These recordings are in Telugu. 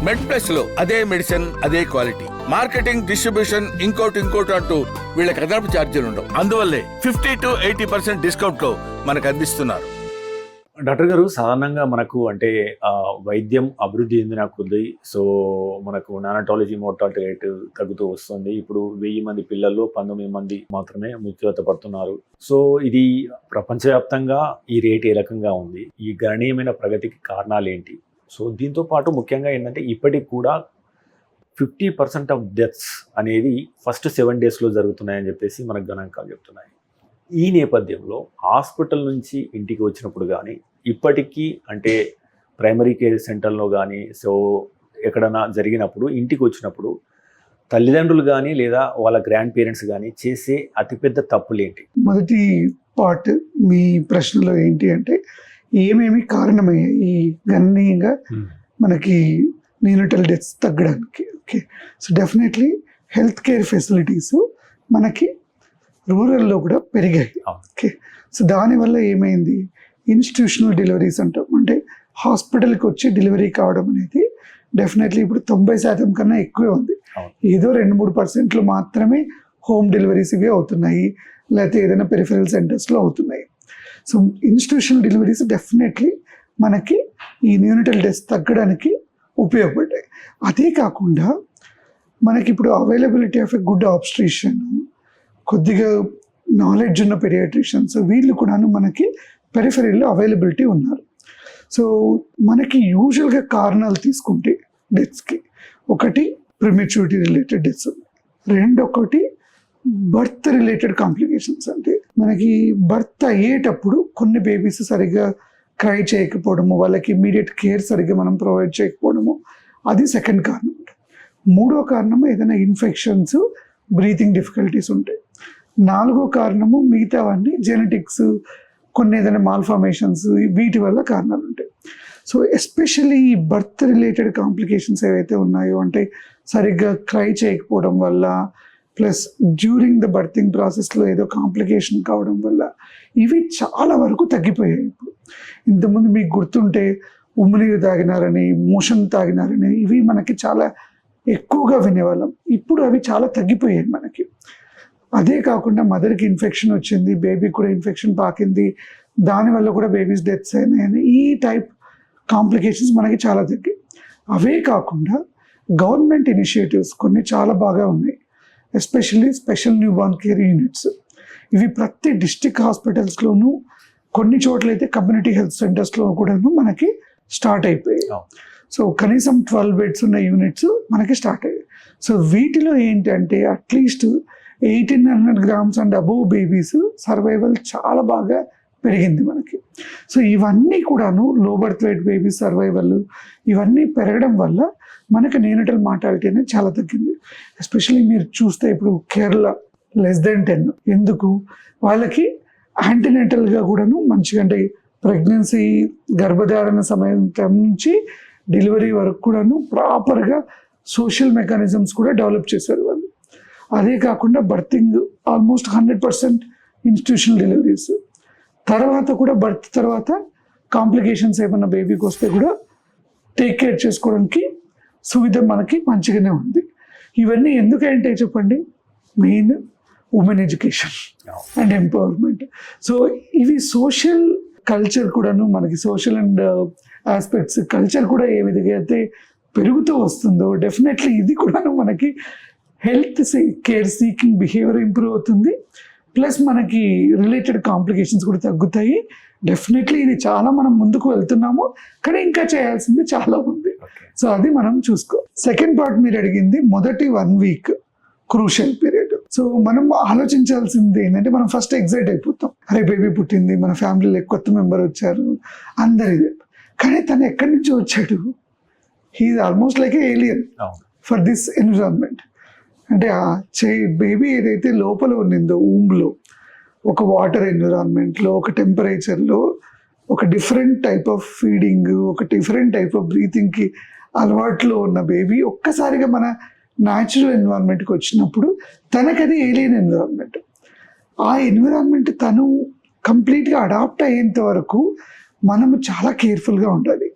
మెడ్ ప్లస్ లో అదే మెడిసిన్ అదే క్వాలిటీ, మార్కెటింగ్ డిస్ట్రిబ్యూషన్ ఇంకోటి అంటూ వీళ్ళకి అదనపు ఛార్జీలు ఉండవు. అందువల్లే 50 to 80% డిస్కౌంట్ లో మనకు అందిస్తున్నారు. డాక్టర్ గారు, సాధారణంగా మనకు అంటే వైద్యం అభివృద్ధి చెందిన కొద్దీ సో మనకు నానటాలజీ మోర్టాలిటీ రేటు తగ్గుతూ వస్తుంది. ఇప్పుడు 1000 మంది పిల్లల్లో 19 మంది మాత్రమే మృత్యువాత పడుతున్నారు. సో ఇది ప్రపంచవ్యాప్తంగా ఈ రేట్ ఏ రకంగా ఉంది? ఈ గణనీయమైన ప్రగతికి కారణాలు ఏంటి? సో దీంతో పాటు ముఖ్యంగా ఏంటంటే ఇప్పటికి కూడా 50% ఆఫ్ డెత్స్ అనేది ఫస్ట్ 7 daysలో జరుగుతున్నాయని చెప్పేసి మనకు గణాంకాలు చెప్తున్నాయి. ఈ నేపథ్యంలో హాస్పిటల్ నుంచి ఇంటికి వచ్చినప్పుడు కానీ ఇప్పటికీ అంటే ప్రైమరీ కేర్ సెంటర్లో కానీ సో ఎక్కడైనా జరిగినప్పుడు ఇంటికి వచ్చినప్పుడు తల్లిదండ్రులు కానీ లేదా వాళ్ళ గ్రాండ్ పేరెంట్స్ కానీ చేసే అతిపెద్ద తప్పులేంటి? మొదటి పార్ట్ మీ ప్రశ్నలో ఏంటి అంటే ఏమేమి కారణమయ్యాయి ఈ గణనీయంగా మనకి న్యూనటల్ డెత్స్ తగ్గడానికి? Okay, so definitely health care facilities మనకి రూరల్లో కూడా పెరిగాయి. ఓకే, సో దానివల్ల ఏమైంది, ఇన్స్టిట్యూషనల్ డెలివరీస్ అంటాం, అంటే హాస్పిటల్కి వచ్చి డెలివరీ కావడం అనేది డెఫినెట్లీ ఇప్పుడు 90% కన్నా ఎక్కువే ఉంది. ఏదో 2-3% మాత్రమే హోమ్ డెలివరీస్ ఇవి అవుతున్నాయి, లేకపోతే ఏదైనా పెరిఫెరల్ సెంటర్స్లో అవుతున్నాయి. సో ఇన్స్టిట్యూషనల్ డెలివరీస్ డెఫినెట్లీ మనకి ఈ న్యూనటల్ డెత్స్ తగ్గడానికి ఉపయోగపడ్డాయి. అదే కాకుండా మనకి ఇప్పుడు availability of a good obstetrician, కొద్దిగా నాలెడ్జ్ ఉన్న పెడియాట్రిషియన్స్ వీళ్ళు కూడాను మనకి పెరిఫెరీలో అవైలబిలిటీ ఉన్నారు. సో మనకి యూజువల్గా కారణాలు తీసుకుంటే డెత్స్కి ఒకటి ప్రిమెచ్యూరిటీ రిలేటెడ్ డెత్స్, రెండొకటి బర్త్ రిలేటెడ్ కాంప్లికేషన్స్. అంటే మనకి బర్త్ అయ్యేటప్పుడు కొన్ని బేబీస్ సరిగ్గా క్రై చేయకపోవడము, వాళ్ళకి ఇమ్మీడియట్ కేర్ సరిగ్గా మనం ప్రొవైడ్ చేయకపోవడము, అది సెకండ్ కారణం. మూడో కారణము ఏదైనా ఇన్ఫెక్షన్స్, బ్రీతింగ్ డిఫికల్టీస్ ఉంటాయి. నాలుగో కారణము మిగతావన్నీ జెనెటిక్స్, కొన్ని ఏదైనా మాల్ఫార్మేషన్స్, వీటి వల్ల కారణాలు ఉంటాయి. సో ఎస్పెషల్లీ ఈ బర్త్ రిలేటెడ్ కాంప్లికేషన్స్ ఏవైతే ఉన్నాయో, అంటే సరిగ్గా క్రై చేయకపోవడం వల్ల ప్లస్ డ్యూరింగ్ ద బర్తింగ్ ప్రాసెస్లో ఏదో కాంప్లికేషన్ కావడం వల్ల ఇవి చాలా వరకు తగ్గిపోయాయి. ఇప్పుడు ఇంతకుముందు మీకు గుర్తుంటే ఉమ్మినీరు తాగినారని, మోషన్ తాగినారని ఇవి మనకి చాలా ఎక్కువగా వినేవాళ్ళం. ఇప్పుడు అవి చాలా తగ్గిపోయాయి మనకి. అదే కాకుండా మదర్కి ఇన్ఫెక్షన్ వచ్చింది, బేబీకి కూడా ఇన్ఫెక్షన్ పాకింది, దానివల్ల కూడా బేబీస్ డెత్స్ అయినాయని ఈ టైప్ కాంప్లికేషన్స్ మనకి చాలా తగ్గాయి. అవే కాకుండా గవర్నమెంట్ ఇనిషియేటివ్స్ కొన్ని చాలా బాగా ఉన్నాయి, especially special new born care units. ఇవి ప్రతి డిస్ట్రిక్ట్ హాస్పిటల్స్లోనూ, కొన్ని చోట్లయితే కమ్యూనిటీ హెల్త్ సెంటర్స్లో కూడాను మనకి స్టార్ట్ అయిపోయాయి. సో కనీసం 12 beds ఉన్న యూనిట్స్ మనకి స్టార్ట్ అయ్యాయి. సో వీటిలో ఏంటంటే at least 1800 grams and above babies survival చాలా బాగా పెరిగింది మనకి. సో ఇవన్నీ కూడాను low birth weight babies survival ఇవన్నీ పెరగడం వల్ల మనకి న్యూనటల్ మార్టాలిటీ అనేది చాలా తగ్గింది. ఎస్పెషల్లీ మీరు చూస్తే ఇప్పుడు కేరళ <10 ఎందుకు వాళ్ళకి యాంటీనేటల్గా కూడాను మంచిగా, అంటే ప్రెగ్నెన్సీ గర్భధారణ సమయం నుంచి డెలివరీ వరకు కూడాను ప్రాపర్గా సోషల్ మెకానిజమ్స్ కూడా డెవలప్ చేశారు వాళ్ళు. అదే కాకుండా బర్తింగ్ ఆల్మోస్ట్ 100% ఇన్స్టిట్యూషనల్ డెలివరీస్, తర్వాత కూడా బర్త్ తర్వాత కాంప్లికేషన్స్ ఏమన్నా బేబీకి వస్తే కూడా టేక్ కేర్ చేసుకోవడానికి సువిధ మనకి మంచిగానే ఉంది. ఇవన్నీ ఎందుకంటే చెప్పండి, main women education and empowerment. So ఇవి సోషల్ కల్చర్ కూడాను మనకి, సోషల్ అండ్ ఆస్పెక్ట్స్ కల్చర్ కూడా ఏ విధంగా అయితే పెరుగుతూ వస్తుందో డెఫినెట్లీ ఇది కూడాను మనకి health care seeking behaviour improve అవుతుంది, ప్లస్ మనకి రిలేటెడ్ కాంప్లికేషన్స్ కూడా తగ్గుతాయి. డెఫినెట్లీ ఇది చాలా మనం ముందుకు వెళ్తున్నాము, కానీ ఇంకా చేయాల్సింది చాలా ఉంది. సో అది మనం చూసుకో. సెకండ్ పార్ట్ మీరు అడిగింది, మొదటి 1 week క్రూషియల్ పీరియడ్. సో మనం ఆలోచించాల్సింది ఏంటంటే, మనం ఫస్ట్ ఎగ్జైట్ అయిపోతాం, అరే బేబీ పుట్టింది, మన ఫ్యామిలీలో కొత్త మెంబర్ వచ్చారు, అందరిదే. కానీ తను ఎక్కడి నుంచి వచ్చాడు, he's almost like a alien for this environment. అంటే ఆ బేబీ ఏదైతే లోపల ఉన్నిందో ఊంబ్లో, ఒక వాటర్ ఎన్విరాన్మెంట్లో, ఒక టెంపరేచర్లో, ఒక డిఫరెంట్ టైప్ ఆఫ్ ఫీడింగ్, ఒక డిఫరెంట్ టైప్ ఆఫ్ బ్రీతింగ్కి అలవాట్లో ఉన్న బేబీ ఒక్కసారిగా మన న్యాచురల్ ఎన్విరాన్మెంట్కి వచ్చినప్పుడు తనకది ఏలియన్ ఎన్విరాన్మెంట్. ఆ ఎన్విరాన్మెంట్ తను కంప్లీట్గా అడాప్ట్ అయ్యేంత వరకు మనము చాలా కేర్ఫుల్గా ఉండాలి.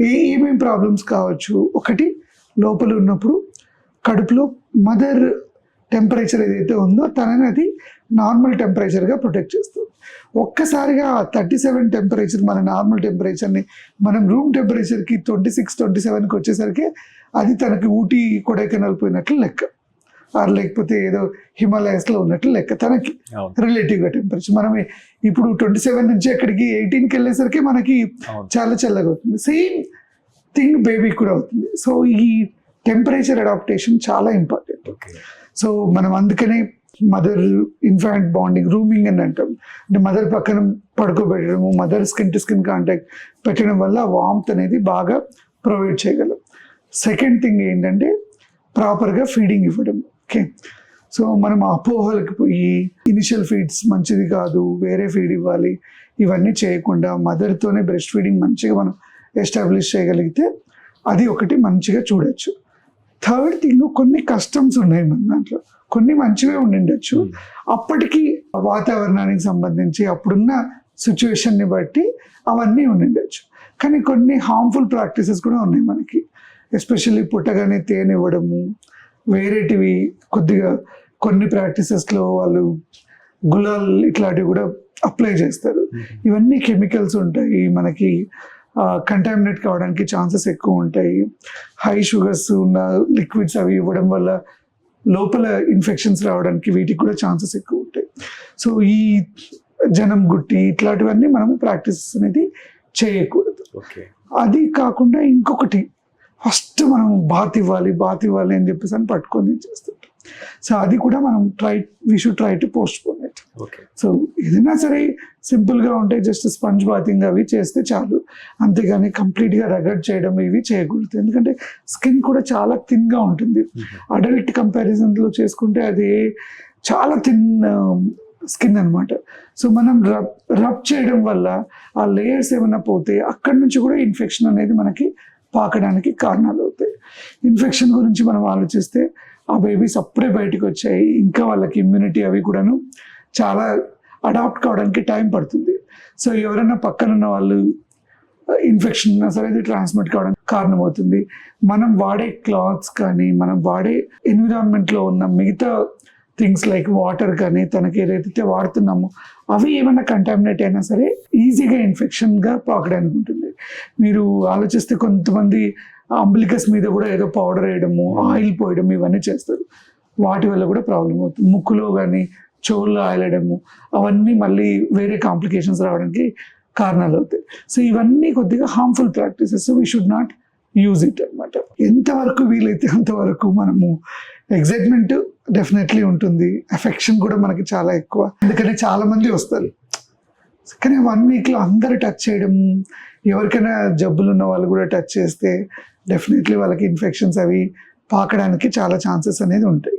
ఏమేమి ప్రాబ్లమ్స్ కావచ్చు, ఒకటి లోపల ఉన్నప్పుడు కడుపులో మదర్ టెంపరేచర్ ఏదైతే ఉందో తనని అది నార్మల్ టెంపరేచర్గా ప్రొటెక్ట్ చేస్తుంది. ఒక్కసారిగా 37 టెంపరేచర్ మన నార్మల్ టెంపరేచర్ని మనం రూమ్ టెంపరేచర్కి 26, 27కి వచ్చేసరికి అది తనకి ఊటీ కొడైకెనాల్ పోయినట్లు లెక్క, లేకపోతే ఏదో హిమాలయస్లో ఉన్నట్లు లెక్క తనకి రిలేటివ్గా టెంపరేచర్. మనం ఇప్పుడు 27 నుంచి అక్కడికి 18కి వెళ్ళేసరికి మనకి చాలా చల్లగా అవుతుంది. సేమ్ థింగ్ బేబీ కూడా అవుతుంది. సో ఈ టెంపరేచర్ అడాప్టేషన్ చాలా ఇంపార్టెంట్. సో మనం అందుకనే మదర్ ఇన్ఫాంట్ బాండింగ్, రూమింగ్ అని అంటాం. అంటే మదర్ పక్కన పడుకోబెట్టడము, mother skin to skin contact పెట్టడం వల్ల వార్మ్త్ అనేది బాగా ప్రొవైడ్ చేయగలం. సెకండ్ థింగ్ ఏంటంటే ప్రాపర్గా ఫీడింగ్ ఇవ్వడం. ఓకే, సో మనం అపోహలకి పోయి ఇనిషియల్ ఫీడ్స్ మంచిది కాదు, వేరే ఫీడ్ ఇవ్వాలి, ఇవన్నీ చేయకుండా మదర్తోనే బ్రెస్ట్ ఫీడింగ్ మంచిగా మనం ఎస్టాబ్లిష్ చేయగలిగితే అది ఒకటి మంచిగా చూడొచ్చు. థర్డ్ థింగ్, కొన్ని కస్టమ్స్ ఉన్నాయి మన దాంట్లో, కొన్ని మంచివే ఉండిండొచ్చు. అప్పటికి వాతావరణానికి సంబంధించి అప్పుడున్న సిచ్యువేషన్ని బట్టి అవన్నీ ఉండిండొచ్చు. కానీ కొన్ని హార్మ్ఫుల్ ప్రాక్టీసెస్ కూడా ఉన్నాయి మనకి. ఎస్పెషల్లీ పుట్టగానే తేనె ఇవ్వడము, వేరేటివి కొద్దిగా కొన్ని ప్రాక్టీసెస్లో వాళ్ళు గులాల్ ఇట్లాంటివి కూడా అప్లై చేస్తారు. ఇవన్నీ కెమికల్స్ ఉంటాయి, మనకి కంటామినేట్ కావడానికి ఛాన్సెస్ ఎక్కువ ఉంటాయి. హై షుగర్స్ ఉన్న లిక్విడ్స్ అవి ఇవ్వడం వల్ల లోపల ఇన్ఫెక్షన్స్ రావడానికి వీటికి కూడా ఛాన్సెస్ ఎక్కువ ఉంటాయి. సో ఈ జనం గుట్టి ఇట్లాంటివన్నీ మనం ప్రాక్టీస్ అనేది చేయకూడదు. అది కాకుండా ఇంకొకటి, ఫస్ట్ మనం బాత్ ఇవ్వాలి అని చెప్పేసి అని పట్టుకొని చేస్తుంటాం. సో అది కూడా మనం we should try to post phone it. So ఏదైనా సరే సింపుల్గా ఉంటే జస్ట్ స్పంజ్ బాతింగ్ అవి చేస్తే చాలు, అంతేగాని కంప్లీట్గా రగడ్ చేయడం ఇవి చేయకూడదు. ఎందుకంటే స్కిన్ కూడా చాలా థిన్గా ఉంటుంది. అడల్ట్ కంపారిజన్లో చేసుకుంటే అది చాలా థిన్ స్కిన్ అనమాట. సో మనం రబ్ చేయడం వల్ల ఆ లేయర్స్ ఏమైనా పోతే అక్కడి నుంచి కూడా ఇన్ఫెక్షన్ అనేది మనకి పాకడానికి కారణాలు అవుతాయి. ఇన్ఫెక్షన్ గురించి మనం ఆలోచిస్తే ఆ బేబీస్ అప్పుడే బయటకు వచ్చాయి, ఇంకా వాళ్ళకి ఇమ్యూనిటీ అవి కూడాను చాలా అడాప్ట్ కావడానికి టైం పడుతుంది. సో ఎవరైనా పక్కన ఉన్న వాళ్ళు ఇన్ఫెక్షన్ ఉన్నా సరే అది ట్రాన్స్మిట్ కావడానికి కారణమవుతుంది. మనం వాడే క్లాత్స్ కానీ, మనం వాడే ఎన్విరాన్మెంట్లో ఉన్న మిగతా థింగ్స్ లైక్ వాటర్ కానీ తనకి ఏదైతే వాడుతున్నామో అవి ఏమైనా కంటామినేట్ అయినా సరే ఈజీగా ఇన్ఫెక్షన్గా పాకడానికి ఉంటుంది. మీరు ఆలోచిస్తే కొంతమంది అంబిలికస్ మీద కూడా ఏదో పౌడర్ వేయడము, ఆయిల్ పోయడం ఇవన్నీ చేస్తారు. వాటి వల్ల కూడా ప్రాబ్లం అవుతుంది. ముక్కులో కానీ చెవుల్లో ఆయిల్ వేయడము అవన్నీ మళ్ళీ వేరే కాంప్లికేషన్స్ రావడానికి కారణాలు అవుతాయి. సో ఇవన్నీ కొద్దిగా harmful practices. We should not use it అనమాట. ఎంతవరకు వీలైతే అంతవరకు మనము ఎగ్జైట్మెంట్ డెఫినెట్లీ ఉంటుంది, ఎఫెక్షన్ కూడా మనకి చాలా ఎక్కువ. ఎందుకంటే చాలా మంది వస్తారు, కానీ 1 వీక్లో అందరు టచ్ చేయడం, ఎవరికైనా జబ్బులు ఉన్న వాళ్ళు కూడా టచ్ చేస్తే డెఫినెట్లీ వాళ్ళకి ఇన్ఫెక్షన్స్ అవి పాకడానికి చాలా ఛాన్సెస్ అనేది ఉంటాయి.